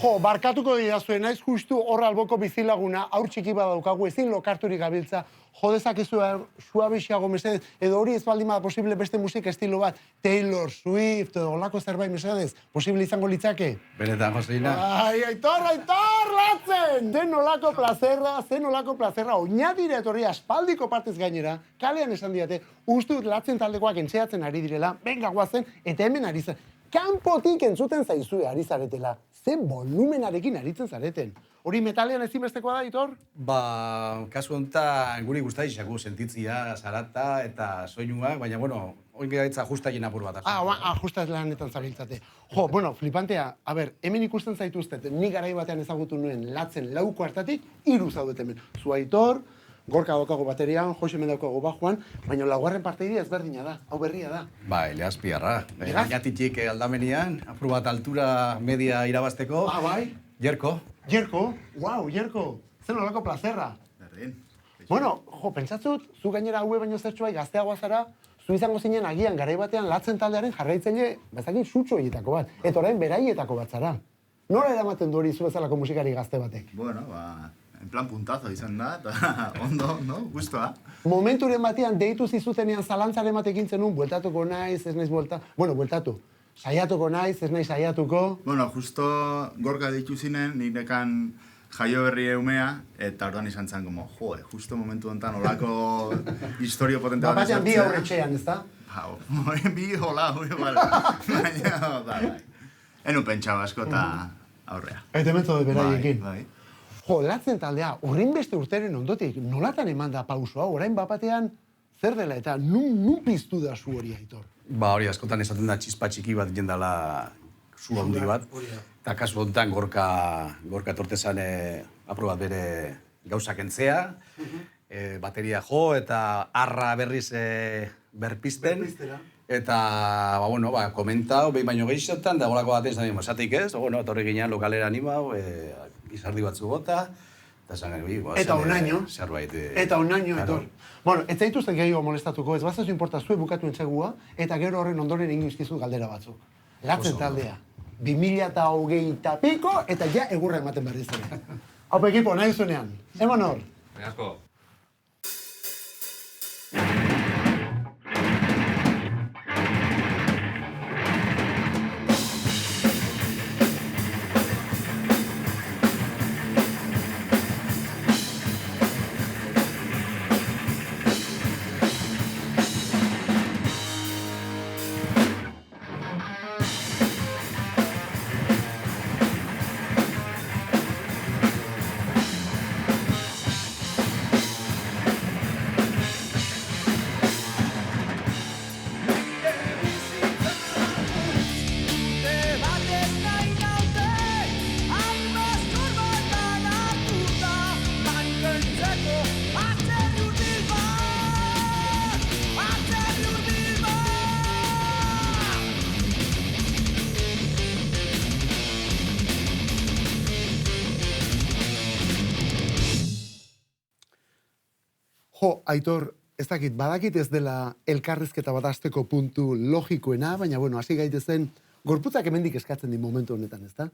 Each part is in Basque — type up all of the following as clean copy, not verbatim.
Jo, barkatuko dira zuen, naiz justu horra alboko bizilaguna, aur txiki badaukagu, ezin lokarturik gabiltza, jodezakezu suabixiago mesedez, edo hori ez baldin bada posible beste musik estilo bat, Taylor Swift, edo olako zerbait mesedez, posible izango litzake? Benetan, Joseina. Ai, Aitor, latzen! Zen olako plazerra, oinadire etorri aspaldiko partez gainera, kalean esan diate, uste dut latzen taldekoak entxeatzen ari direla, benga guazen, eta hemen ari zen. Kanpotik entzuten zaizue ari zaretela. Ze volumenarekin aritzen zareten. Hori metalean ezinbestekoa da, Aitor? Kasu honetan guri guztai xaku sentitzia, zarata eta soinuak, baina, bueno, oin gaitza ajustaien apur bat. Ajustaz lanetan zabiltzate. Jo, bueno, flipantea, hemen ikusten zaituztet, ni garai batean ezagutu nuen latzen lauko hartatik, 3 zaudet hemen. Zu Aitor, Gorka daukago baterian, Jose hemen daukago bajoan, baina laugarren parteidea ezberdina da, hau berria da. Bai, Leazpiarra. Gainatitik aldamenian, apur bat altura media irabazteko. Bai. Jerko. Jerko? Guau, Jerko. Zer nolako plazerra. Berdin. Bueno, jo, pentsatzut, zu gainera haue baino zertxo bai gazteagoa zara, zu izango zinen agian garai batean latzen taldearen jarraitzaile, bazakin sutxo horietako bat, eta orain beraietako bat zara. Nola eramaten du hori zu bezalako musikari gazte batek? Bueno, en plan puntazo izan da, eta ondo, gustoa. Momenturen batean deitu zizutenean zalantzaren batekin zenun, bueltatuko naiz, ez naiz bueltatu. Saiatuko naiz, ez naiz saiatuko. Bueno, justo Gorka deitu zinen, nirekan jaio berri eumea, eta orduan izan zen, como, justo momentu honetan olako historio potente bat batean bi aurretxean, ez da? Bi hola, baina, bai. Enu pentsaba asko eta aurrea. Eta hemen zaude beraiekin. Bai. Jo, latzen taldea, horrein beste urteren ondotik, nolatan eman da pausoa, orain bapatean zer dela, eta nun piztu da zu hori, Aitor? Hori askotan esaten da txispa txiki bat jendala zu handi bat. Eta kasu honetan Gorka tortezan aprobat bere gauzak entzea, bateria jo eta arra berriz berpizten. Eta, komentau, behin baino gehixotan, da golako baten zaten, esatik ez, eta horri ginean lokalera animau, izardi batzu gota, eta esan gari, eta unaino, Aitor. Bueno, ez zaituzten gehiago molestatuko, ez bazazu importazue bukatu entzegua, eta gero horren ondoren ingizkizu galdera batzuk. Latzen taldea, 2020 piko, eta ja egurra ematen berriz ere. Haupa ekipo, nahi zuenean. Eman hor. Asko. Jo, Aitor, ez dakit, badakit ez dela elkarrizketa bat hasteko puntu logikoena, baina, hasi gaitezen, gorputzak hemendik eskatzen di momentu honetan, ezta?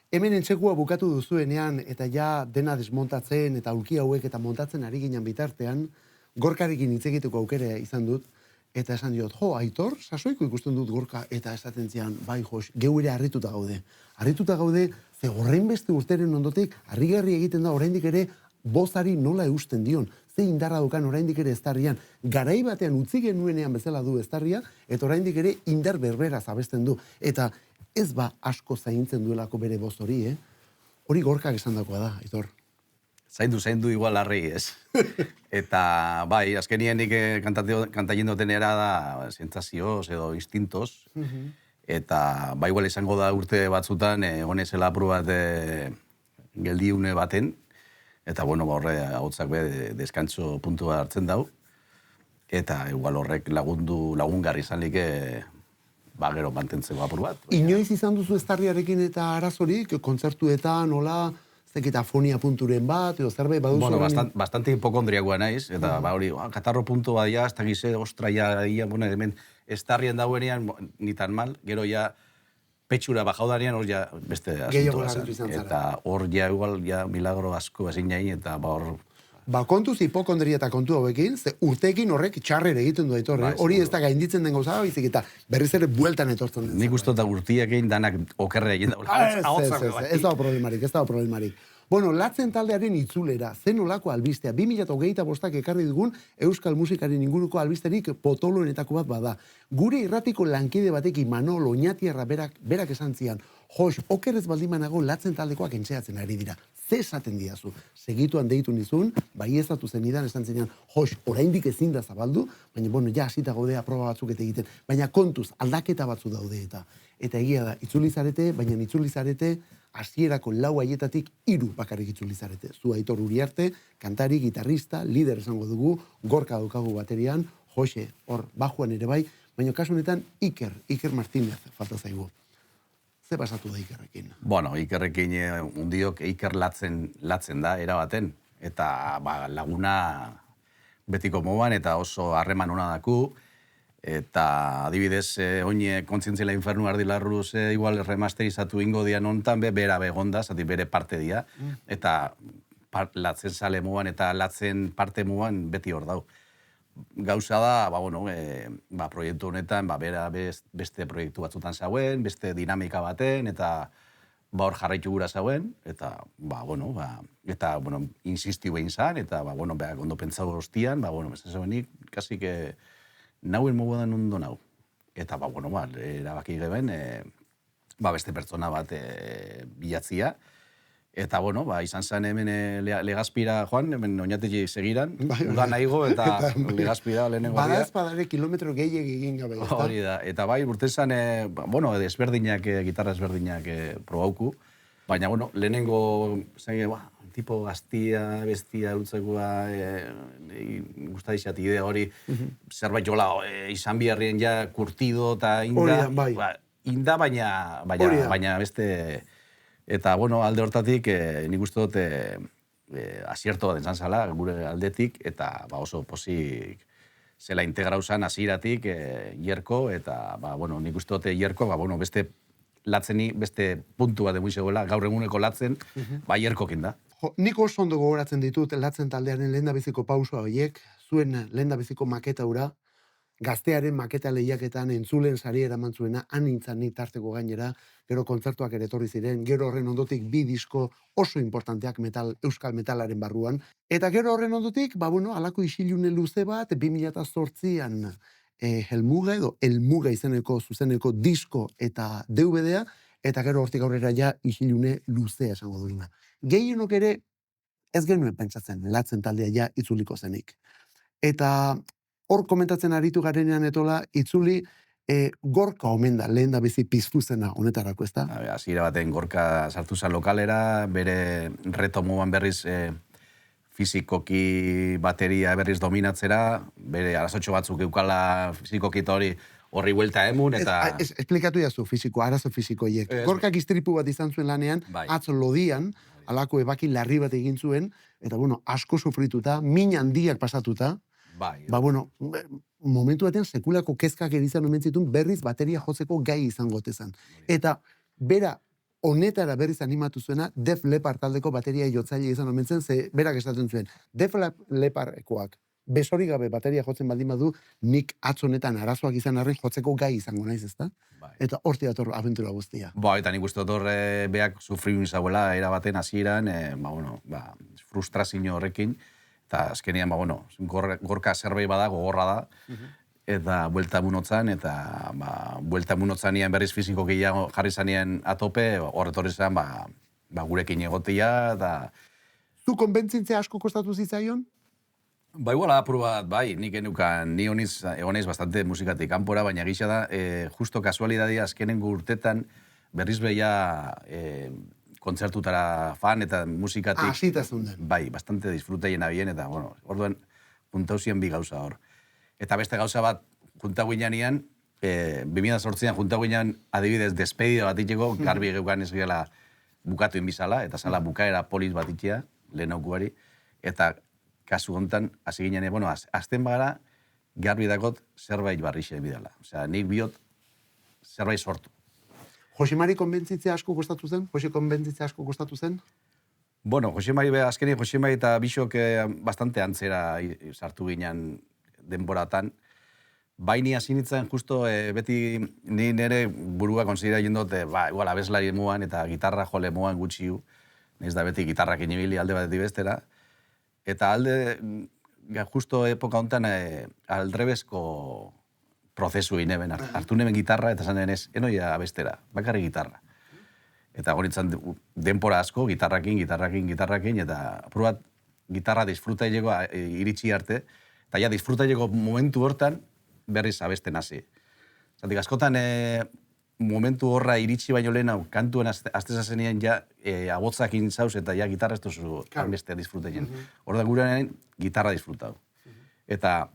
Hemen entxekua bukatu duzuenean, eta ja dena desmontatzen, eta aulki hauek eta montatzen ari ginen bitartean, Gorkarekin hitz egiteko aukera izan dut, eta esan diot, jo, Aitor, sasoiko ikusten dut Gorka, eta esaten zian, bai, jos, geu ere harrituta gaude. Harrituta gaude, ze horrein beste urteren ondotik, harrigarri egiten da oraindik ere, bozari nola eusten dion, ze indarra dukan oraindik ere eztarrian, garai batean utzi genuenean bezala du eztarria, eta oraindik ere indar berbera zabesten du. Eta ez asko zaintzen duelako bere boz hori, Hori Gorkak esandakoa da, Aitor. Zaindu igual harri, ez. Eta, bai, azkenien nik kantaien dutenera da sentsazioz edo instintoz. Eta, bai, igual izango da urte batzutan, honezela apur bat geldiune baten. Eta, horre, hautzak be, deskantzo puntua hartzen dau. Eta, igual horrek lagungarri izanlik, gero mantentzeko apur bat. Inoiz izan duzu eztarriarekin eta arazorik, kontzertuetan, nola, zekita afonia punturen bat, edo zerbait baduzu? Bastante hipokondriakoa naiz, eta hori, katarro puntu bat ja, ez dakize, ostra, hemen eztarrien dauenean, ni tan mal, gero ja, petxura bajaudanean hor ja beste Gehiago asuntoa larritu izan zen. zara. Eta hor ja igual ja milagro asko ezin jain, eta hor Ba, kontuz hipokondria eta kontu hauekin, ze urteekin horrek txarrera egiten du aitor, Bai, hori ez seguro. da gainditzen den gauza, baizik eta berriz ere bueltan etortzen den. nik uste dut gurtiak egin danak okerre egin daula. Ez dago problemarik. Bueno, latzen taldearen itzulera, zen olako albistea, 2025 ekarri dugun euskal musikaren inguruko albisterik potoloenetako bat bada. Gure irratiko lankide batekin Manol Oñatiarra berak esan zian, jos, okerrez baldimanago latzen taldekoak entxeatzen ari dira. Ze esaten diazu? Segituan deitu nizun, bai ezatu zenidan esan zenean, jos, oraindik ezin da zabaldu, baina, bueno, ja hasita gaude aproba batzuk eta egiten. Baina kontuz, aldaketa batzu daude eta. Eta egia da, itzulizarete, baina itzulizarete, hasierako 4 haietatik 3 bakarrik itzulizarete. Zu Aitor Uriarte, kantari, gitarrista, lider esango dugu, Gorka daukagu baterian, Jose, hor, bajuan ere bai, baina kasu honetan Iker Martínez falta zaigu. Ze pasatu da Ikerrekin? Bueno, Ikerrekin undiok Iker latzen da, erabaten. Eta laguna betiko moan eta oso harreman hona daku. Eta adibidez, oine kontzientzela infernu ardilarruz igual remasterizatu ingo dian ontan, bera begonda, zati bere parte dia. Eta latzen sale moan eta latzen parte moan beti hor dau. Gauza da, proiektu honetan, bera beste proiektu batzutan zauen, beste dinamika baten, eta hor jarraitu gura zauen, eta, insistiu behin zan, eta, behar ondo pentsau hostian, ez zauenik, kasik nauen mogudan ondo nau. Eta, erabaki geben, beste pertsona bat bilatzia, eta, izan zen hemen Legazpira joan, hemen oinategi segiran, udan nahigo eta Legazpira lehenengo dira. Bada espadare kilometro gehiagik egin gabe. Hori da, eta urte zen, ezberdinak, gitarra ezberdinak probauku, baina, lehenengo, tipo gaztia, bestia, dutzekoa, gustadizat idea hori, zerbait jola, izan biharrien ja kurtido eta inda, inda, baina beste... Eta, alde hortatik, nik uste dut asierto bat entzan zala, gure aldetik, eta oso posik zela integrau zan hasieratik Ierko, eta, nik uste dut Ierko, beste latzeni, beste puntu bat emuin zegoela, gaur eguneko latzen, Ierkokin da. Nik oso ondo gogoratzen ditut latzen taldearen lehendabiziko pausua horiek, zuen lehendabiziko maketa hura, gaztearen maketa lehiaketan entzulen sari eraman zuena, nintzan ni tarteko gainera, gero kontzertuak ere etorri ziren, gero horren ondotik 2 disko oso importanteak euskal metalaren barruan, eta gero horren ondotik, alako isilune luze bat, 2008an Helmuga edo Elmuga izeneko zuzeneko disko eta DVD-a, eta gero hortik aurrera ja isilune luzea esango duena. Gehienok ere ez genuen pentsatzen latzen taldea ja itzuliko zenik. Eta hor komentatzen aritu garenean etola, itzuli Gorka omen da, lehen da bizi piztuzena honetarako, ez da? Hasiera baten Gorka sartu zen lokalera, bere reto moan berriz fizikoki bateria berriz dominatzera, bere arazotxo batzuk eukala fizikoki eta horri huelta emun, eta... Esplikatu jazu arazo fizikoiek. Gorkak istripu bat izan zuen lanean, atzo lodian, alako ebaki larri bat egin zuen, eta asko sufrituta, min handiak pasatuta, momentu batean sekulako kezkak erizan omen zituen berriz bateria jotzeko gai izango tezan. Eta bera honetara berriz animatu zuena Def Leppard taldeko bateria jotzaile izan omen zen, ze berak esaten zuen. Def Leppardekoak besorik gabe bateria jotzen baldin badu, nik atzo honetan arazoak izan arren jotzeko gai izango naiz, ezta? Eta horti dator abentura guztia. Eta nik uste dut beak sufriun izauela erabaten hasieran, frustrazio horrekin, eta azkenean, Gorka zerbait bada, gogorra da, eta buelta munotzan, eta buelta munotzanean berriz fiziko gehiago jarri zanean atope, horretorri zen, gurekin egotia, eta... Zu konbentzintzea asko kostatu zitzaion? Igual apur bat, nik enukan, ni honez bastante musikatik kanpora, baina gisa da, justo kasualidadia azkenengo urtetan berriz behia kontzertutara fan eta musikatik... Asita zunden. Bastante disfruteien abien, eta, orduan, juntauzien 2 gauza hor. Eta beste gauza bat, juntaguinean, 2008an juntaguinean adibidez despedida bat itxeko, garbi geukan ez gela bukatu inbizala, eta zala bukaera polis bat itxea, lehen aukuari, eta kasu hontan, hasi ginen, azten bagara, garbi dakot zerbait barrixe bidala. Osea, nik biot zerbait sortu. Josemari konbentzitzea asko kostatu zen? Jose konbentzitzea asko kostatu zen? Bueno, azkenik Josemari eta Bixok bastante antzera sartu ginen denboratan. Baini hasi nintzen justo beti ni nere burua konsidera jendot, igual abeslari muan eta gitarra jole muan gutxiu. Naiz da beti gitarrakin ibili alde batetik bestera. Eta justo epoka honetan aldrebezko prozesu ineben. Hartu neben gitarra eta zanen ez, enoia abestera, bakarrik gitarra. Eta goritzen denpora asko, gitarrakin, eta apurat gitarra disfrutaileko iritsi arte, eta ja disfrutaileko momentu hortan berriz abesten hasi. Zatik, askotan momentu horra iritsi baino lehen hau, kantuen aztezazenien ja abotzakin zauz eta ja gitarra ez duzu beste disfrutaien. Horda gurean gitarra disfrutau. Eta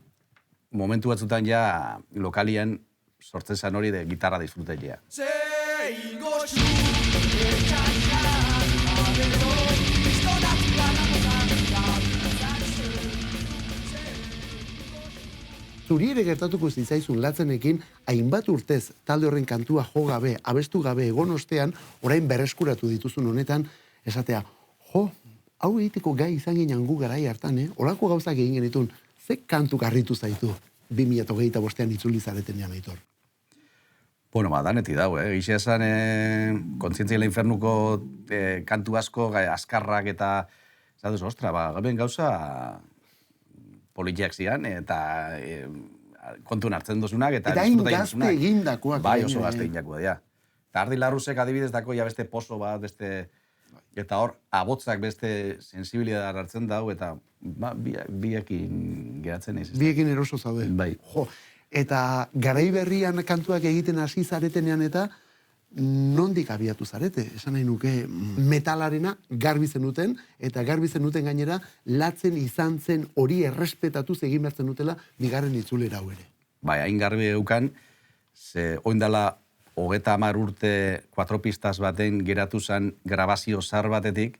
momentu batzutan ja lokalian sortzen zan hori de gitarra disfrutailea. Zuri ere gertatuko zitzaizun Latzenekin, hainbat urtez talde horren kantua jo gabe, abestu gabe egon ostean, orain berreskuratu dituzun honetan, esatea, hau egiteko gai izan ginen gu garai hartan, Olako gauzak egin genitun, ze kantu garritu zaitu 2025an itzuli zaretenean, Aitor? Bueno, daneti dau, Gixea esan, Kontzientziela Infernuko kantu asko, askarrak eta, zaduz, ostra, gaben gauza politiak zian, eta kontun hartzen dozunak, eta hain gazte egindakoak. Bai, oso gazte egindakoa, ja. Eta Ardi Larruzek adibidez dako, ja beste poso bat, beste... Eta hor, abotzak beste sensibilidad hartzen dau, eta biekin geratzen ez. Biekin eroso zaude. Bai. Jo, eta garai berrian kantuak egiten hasi zaretenean eta nondik abiatu zarete? Esan nahi nuke metalarena garbi zenuten, eta garbi zenuten gainera Latzen izan zen hori errespetatuz egin behar zenutela bigarren itzulera hau ere. Bai, hain garbi eukan, ze oindala 30 urte 4 pistas baten geratu zen grabazio zar batetik,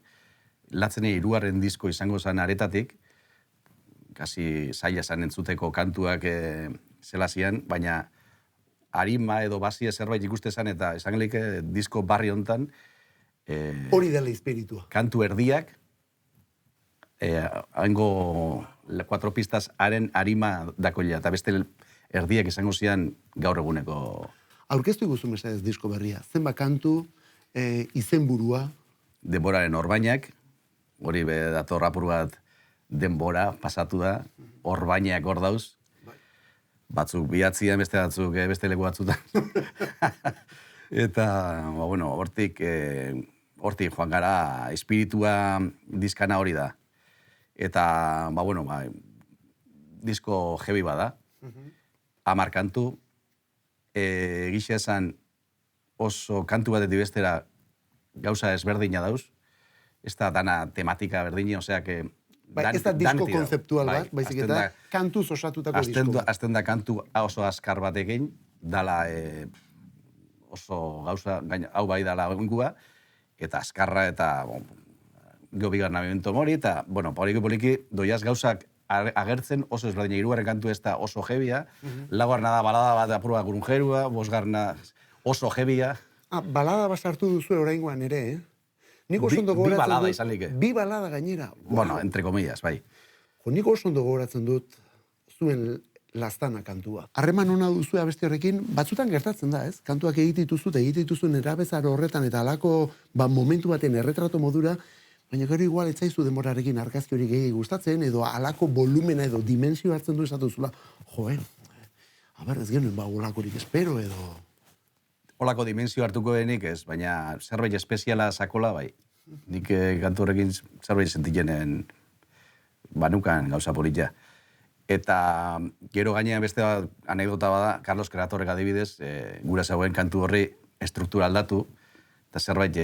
Latzene 3. disko izango zen aretatik, kasi zaila zen entzuteko kantuak zela zian, baina arima edo basia zerbait ikuste zen, eta esan gelike disko barri hontan hori dela espiritua. Kantu erdiak, hango 4 pistas haren arima dakoila, eta beste erdiak izango zian gaur eguneko... Aurkeztu iguzu mesedez disko berria. Zenba kantu, izenburua? Denboraren Orbainak, hori dator apur bat denbora pasatu da, Orbainak hor dauz, batzuk bihatzian, beste batzuk beste leku batzutan. Eta, bueno, hortik joan gara, espiritua diskana hori da. Eta, bueno, disko heavy bada, 10 kantu, Gixea esan oso kantu batetik bestera gauza ezberdina dauz, ez da dana tematika berdini, osea que... Ez da disko konzeptual bat, baizik eta kantuz osatutako disko bat. Azten da kantu oso askar batekin, dala oso gauza, hau bai dala oingua, eta askarra eta gobigarna memento mori, eta, bueno, poliki doiaz gauzak agertzen oso ezberdina, 3. kantu ez da oso jebia, laugarna da balada bat apurua grunjerua, 5. oso jebia. Balada bat sartu duzu oraingoan ere, Nik oso ondo gogoratzen dut... Bi balada izan like. Bi balada gainera. Bueno, entre comillas, bai. Nik oso ondo gogoratzen dut zuen Lastana kantua. Harreman ona duzu abesti horrekin, batzutan gertatzen da, ez? Kantuak egitituzun erabezaro horretan eta alako momentu baten erretrato modura, baina gero igual etzaizu denborarekin argazki hori gehi gustatzen, edo alako volumena edo dimensio hartzen du esatu zula, ez genuen olakorik espero, edo... Olako dimensio hartuko denik ez, baina zerbait espeziala sakola, bai. Nik kantu horrekin zerbait sentitenen banukan gauza politia. Eta gero gainean beste anekdota bada, Carlos Creatorrek adibidez, gura zegoen kantu horri estruktura aldatu, eta zerbait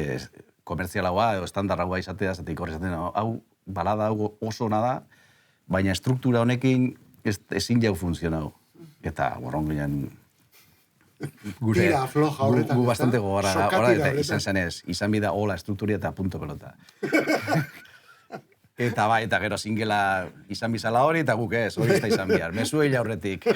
komertzialagoa edo estandarragoa izatea, zatik horri zaten, hau balada hau oso ona da, baina estruktura honekin ezin jau funtzionau. Eta borron ginen... Tira, floja horretan. Gu bastante gogorra, eta izan zenez, izan bida hola estrukturia eta punto pelota. Eta bai, eta gero singela izan bizala hori, eta guk ez, hori ez da izan bihar. Mezu hila horretik.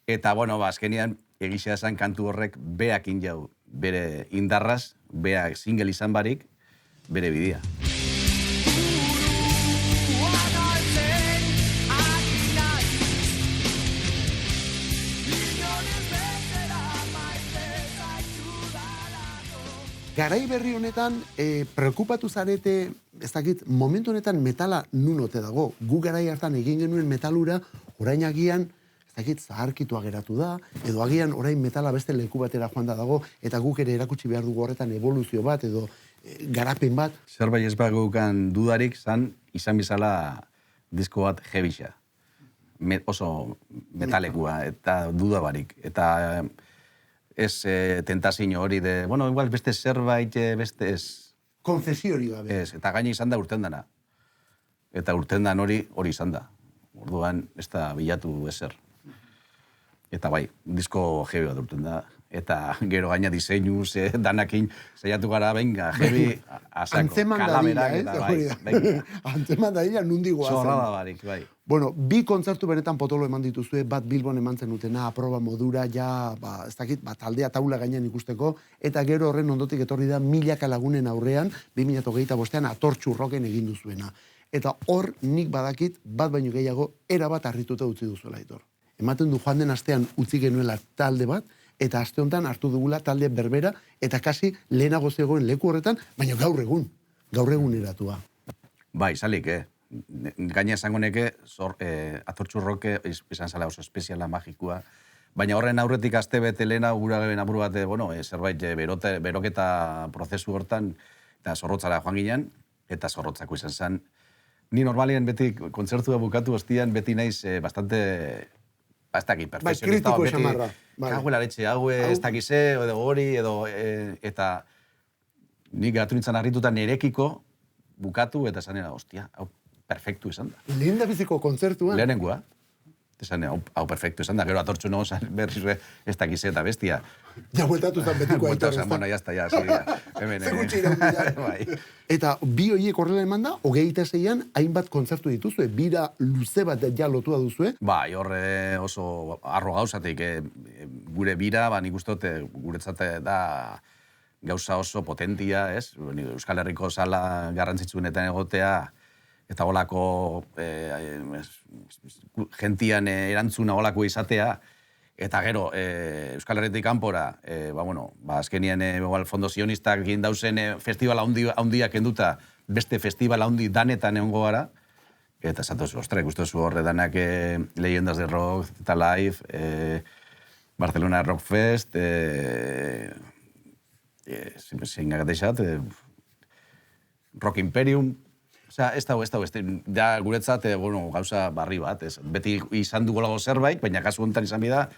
Eta, bueno, azkenian, egisa esan kantu horrek beak injau bere indarraz, beak single izan barik, bere bidea. Garai berri honetan, preokupatu zarete, ez dakit, momentu honetan metala nun ote dago. Gu garai hartan egin genuen metalura, orain agian, ez dakit, zaharkitua geratu da, edo agian orain metala beste leku batera joan da dago, eta guk ere erakutsi behar dugu horretan evoluzio bat, edo garapen bat. Zerbait ez bagukan dudarik, izan bizala disko bat heavyxa. Oso metalekua, eta duda barik. Eta ez tentazio hori de, bueno, igual beste zerbait, beste ez. Konzesiori gabe. Ez, eta gaina izan da urten dana. Eta urten dan hori izan da. Orduan, ez da bilatu ezer. Eta bai, disko heavy bat urten da. Eta gero gaina diseinuz, danakin, saiatu gara, venga, heavy, asako, kalamerak, eta bai, venga. Antzeman dadila nundi goazen. Zorrada barik, bai. Bueno, 2 kontzertu benetan potolo eman dituzue, bat Bilbon eman zenutena, aproba modura, ja, ez dakit, taldea taula gainean ikusteko, eta gero horren ondotik etorri da 1000 lagunen aurrean, 2025an Atortxu Rocken egin duzuena. Eta hor nik badakit, bat baino gehiago, erabat harrituta utzi duzuela, Aitor. Ematen du joan den astean utzi genuela talde bat, eta aste honetan hartu dugula talde berbera, eta kasi lehenago zegoen leku horretan, baina gaur egun eratua. Bai, salik, Gaina esango neke, Atortxu Roke izan zala oso espeziala, magikua, baina horren aurretik aste bete lehena, gura geben apur bat, zerbait beroketa prozesu hortan, eta zorrotzara joan ginen, eta zorrotzako izan zen. Ni normalien beti kontzertua bukatu ostian, beti naiz bastante, ez dakit, perfekzionista, kritiko esamarra. Kaguela letxe, ez dakize, edo hori, eta nik geratu nintzen harrituta nerekiko bukatu, eta esan era, ostia, hau perfektu izan da. Lehen da biziko kontzertuan? Lehenengua. Esan, hau perfektu izan da, gero Atortxu no, berriz ez dakize eta bestia. Ja, bueltatu zan betiko Aitor, ez da? Bueno, jazta, ja, ziria. Zegutxe iraun Eta bi horiek horrela eman da, 26an hainbat kontzertu dituzue, bira luze bat ja lotua duzue. Bai, horre oso arro gauzatik, gure bira, nik uste guretzat da gauza oso potentia, ez? Euskal Herriko sala garrantzitsuenetan egotea, eta holako gentian erantzuna holako izatea, eta gero, Euskal Herritik kanpora, azkenien fondo sionistak egin dauzen festivala handiak enduta, beste festivala handi danetan egongo gara, eta esatu zu, ostra, ikustu horre danak Leyendas de Rock, eta Live, Barcelona Rock Fest, zein gagateixat, Rock Imperium, osea, ez dago, da guretzat, gauza barri bat, beti izan dugolago zerbait, baina kasu honetan izan bida,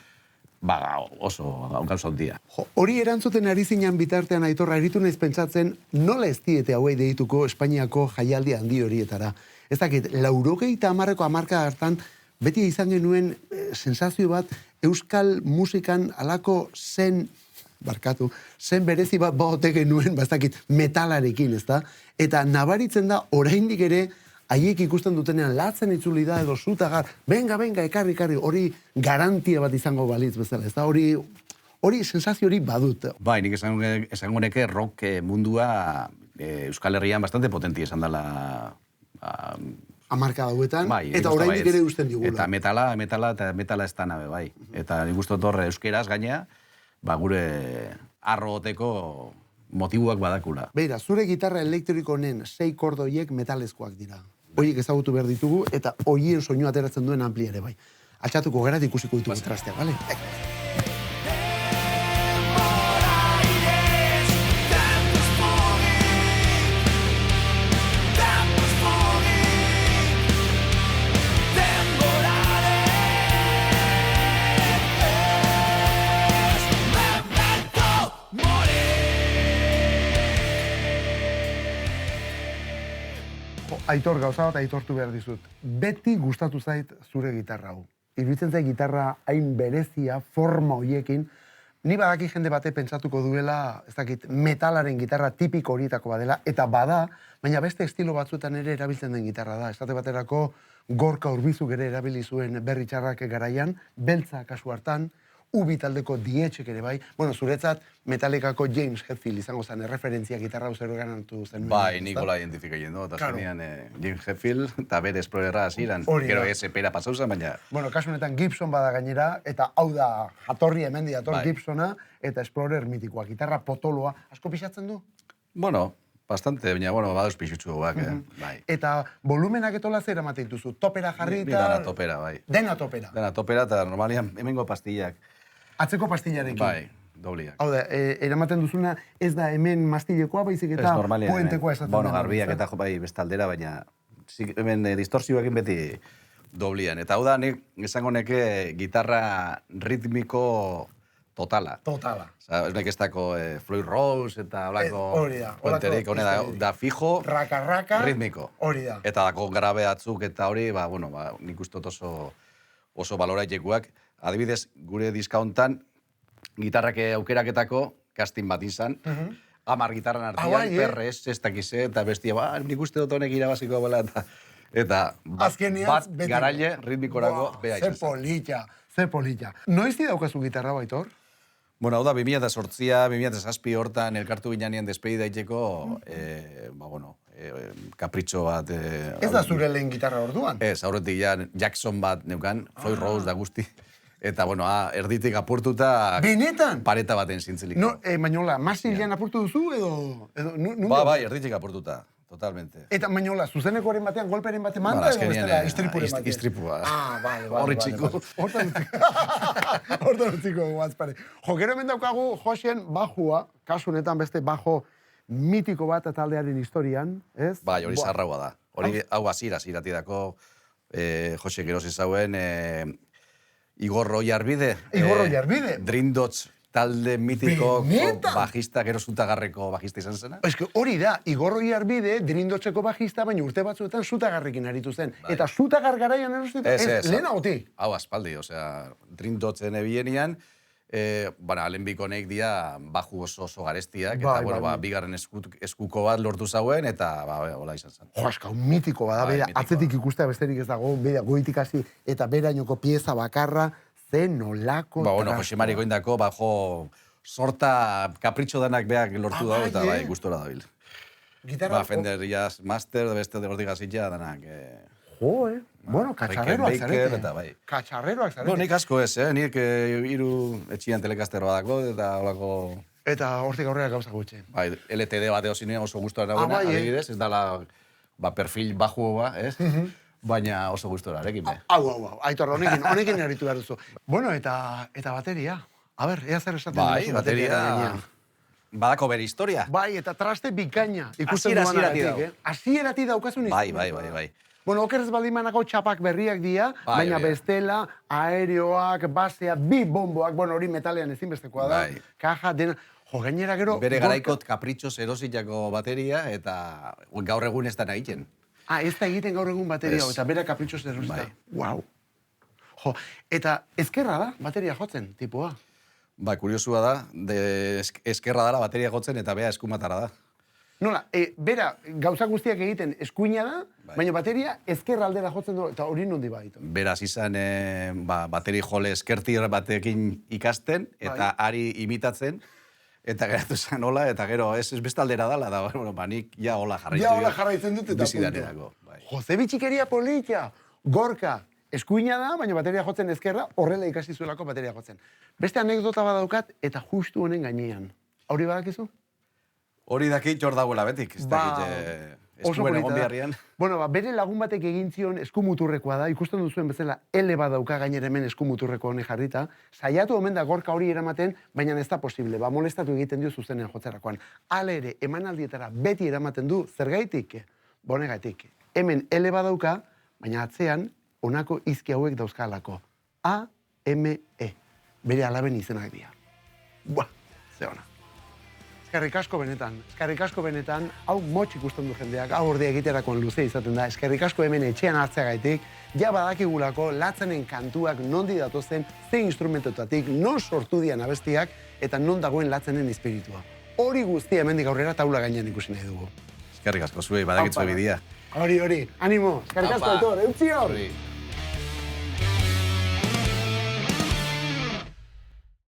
oso gauza handia. Hori erantzuten ari zinan bitartean, Aitor, aritu naiz pentsatzen, nola ez diete hauei deituko Espainiako jaialdi handi horietara. Ez dakit, 80ko hamarka hartan, beti izan genuen sensazio bat, euskal musikan alako zen berezi bat baote genuen, ez dakit, metalarekin, ez da? Eta nabaritzen da, oraindik ere, haiek ikusten dutenean latzen itzuli da edo zutagar, venga, ekarri, hori garantia bat izango balitz bezala, ez da? Hori sensazio hori badut. Bai, nik esango neke rock mundua Euskal Herrian bastante potentia esan dela. Hamarka dauetan, eta oraindik ere usten digula. Eta metala ez da nabe, bai. Eta nik uste torre euskeraz gaina, gure arrogoteko motibuak badakula. Beira, zure gitarra elektriko honen 6 kordoiek metalezkoak dira. Horiek ezagutu behar ditugu, eta horien soinu ateratzen duen ampli ere, bai. Altxatuko gerat ikusiko ditugu trastea, bale? Aitor, gauza bat aitortu behar dizut. Beti gustatu zait zure gitarra hau. Iruditzen zait gitarra hain berezia, forma hoiekin. Ni badaki jende bate pentsatuko duela, ez dakit, metalaren gitarra tipiko horietako badela, eta bada, baina beste estilo batzuetan ere erabiltzen den gitarra da. Estate baterako Gorka Urbizuk ere erabili zuen Berri Txarrak garaian, beltza kasu hartan, Ubi taldeko dietxek ere bai. Bueno, zuretzat Metallicako James Hetfield izango zen erreferentzia gitarra zer ganatu zen. Bai, nikola identifikaien du, eta azkenean James Hetfield, eta bere Explorerra hasieran. Gero SP-ra pasauza, baina... Bueno, kasu honetan Gibson bada gainera, eta hau da jatorri hemen diator Gibsona, eta Explorer mitikoa, gitarra potoloa. Asko pixatzen du? Bueno, bastante, baina, bueno, badauz pixutxu guak, bai. Eta volumenak etola zer ematen dituzu? Topera jarri eta... Dena topera, bai. Dena topera? Dena topera, eta normalian hemengo pastillak. Atzeko pastillarekin? Bai, dobliak. Hau da, eramaten duzuna ez da hemen mastilekoa, baizik eta puentekoa esaten. Bueno, garbiak eta bai bestaldera, baina hemen distorsioekin beti doblian. Eta hau da, nik esango neke gitarra ritmiko totala. Totala. Osa, ez nek ez dako Floyd Rose eta holako puenterik, hone da fijo, raka, ritmiko. Hori da. Eta dako grabe atzuk eta hori, bueno, nik ustot oso baloraitekuak. Adibidez, gure diska hontan, gitarrak aukeraketako casting bat izan, 10 gitarran artean, perrez, ez dakize, eta bestia, nik uste dut honek irabaziko bela, eta bat garaile ritmikorako beha izan. Ze polita. Noiz daukazu gitarra, Baitor? Bueno, hau da, 2008a, 2007 hortan elkartu ginean despedida itxeko, kapritxo bat... Ez da zure lehen gitarra orduan? Ez, aurretik ja Jackson bat neukan, Floyd Rose da guzti. Eta, bueno, erditik apurtuta... Benetan? Pareta baten zintzelik. No, Mañola, Masilean apurtu duzu edo... Bai, erditik apurtuta, totalmente. Eta, Mañola, zuzenekoaren batean, golperen batean manda edo bestela istripuren batean? Istripua. Bai. Horri txiko. Hortan utziko guazpare. Jo, gero hemen daukagu Josien bajua, kasu honetan beste bajo mitiko bat taldearen historian, ez? Bai, hori zarraua da. Hori, hau azirati dako, Jose geroz ezauen, Igor Oiarbide. Igor Oiarbide? Dream Dots talde mitiko bajista, gero Zutagarreko bajista izan zena. Ez que hori da, Igor Oiarbide, Dream Dotseko bajista, baina urte batzuetan Zutagarrekin aritu zen. Eta Zutagar garaian erostitu, lehena oti? Hau aspaldi, osea, Dream Dotsen ebienian, Alenbiko honek dia baju oso garestiak, eta, bigarren eskuko bat lortu zauen, eta, hola izan zen. Jo, eskau, mitiko bada, bera, atzetik ikustea besterik ez dago, bera, goitik hasi, eta berainoko pieza bakarra, ze nolako... Jose Mariko indako, sorta kapritxo danak beak lortu dago, eta bai, gustora dabil. Fender Jazz Master, beste de hortik azitza danak... Bueno, katxarreroak zarete. Katxarreroak zarete. Nik asko ez, nik hiru etxian telekaster badako, eta holako... Eta hortik aurrera gauza gutxe. Bai, LTD bat eozinea oso gustora nagoena, adibidez, ez dala perfil bajua, ez? Baina oso gustora, arekin be. Hau, Aitor, honekin eritu behar duzu. Bueno, eta bateria. A ber, ea zer esaten duzu bateria. Badako bere historia. Bai, eta traste bikaina. Ikusten duan agatik, Hasierati daukazun historia. Bai. Bueno, okerez baldimanako txapak berriak dira, baina bestela, aereoak, basea, bi bomboak, bueno, hori metalean ezinbestekoa da, kaja, dena, jo, gainera gero... Bere garaikot kapritxos erositako bateria, eta gaur egun ez da egiten. Ez da egiten gaur egun bateria, eta bere kapritxos erosita. Wow. Jo, eta ezkerra da, bateria jotzen, tipua. Ba, kuriosua da, ezkerra dara bateria jotzen, eta bea eskumatara da. Nola, bera, gauza guztiak egiten eskuina da, baina bateria ezkerra aldera jotzen du, eta hori nondi baitu. Beraz izan bateri jole eskertir batekin ikasten, eta ari imitatzen, eta geratu zen hola, eta gero ez beste aldera dala, da, nik ja hola jarraitzen dut, eta bizidanerako. Jose bitxikeria politia, gorka, eskuina da, baina bateria jotzen ezkerra, horrela ikasi zuelako bateria jotzen. Beste anekdota badaukat, eta justu honen gainean. Hori badakizu? Hori dakit hor dagoela betik, ez dakit eskuen egon biharrian. Bueno, bere lagun batek egin zion eskumuturrekoa da, ikusten duzuen bezala ele badauka gainera hemen eskumuturreko honek jarrita, saiatu omen da gorka hori eramaten, baina ez da posible, molestatu egiten dio zuzenen jotzerakoan. Hala ere, emanaldietara beti eramaten du, zergaitik? Bonegatik. Hemen ele badauka, baina atzean, honako izki hauek dauzkalako. A-M-E. Bere alaben izenak dira. Ze ona. Eskerrik asko benetan, hau motx ikusten du jendeak, hau ordea egiterakoan luze izaten da, eskerrik asko hemen etxean hartzeagaitik, ja badakigulako latzenen kantuak nondi datozen, ze instrumentotatik, non sortu dian abestiak, eta non dagoen latzenen espiritua. Hori guztia hemendik aurrera taula gainean ikusi nahi dugu. Eskerrik asko zuei, badakitzu ebidia. Hori, animo, eskerrik asko, Aitor, eutzi hor!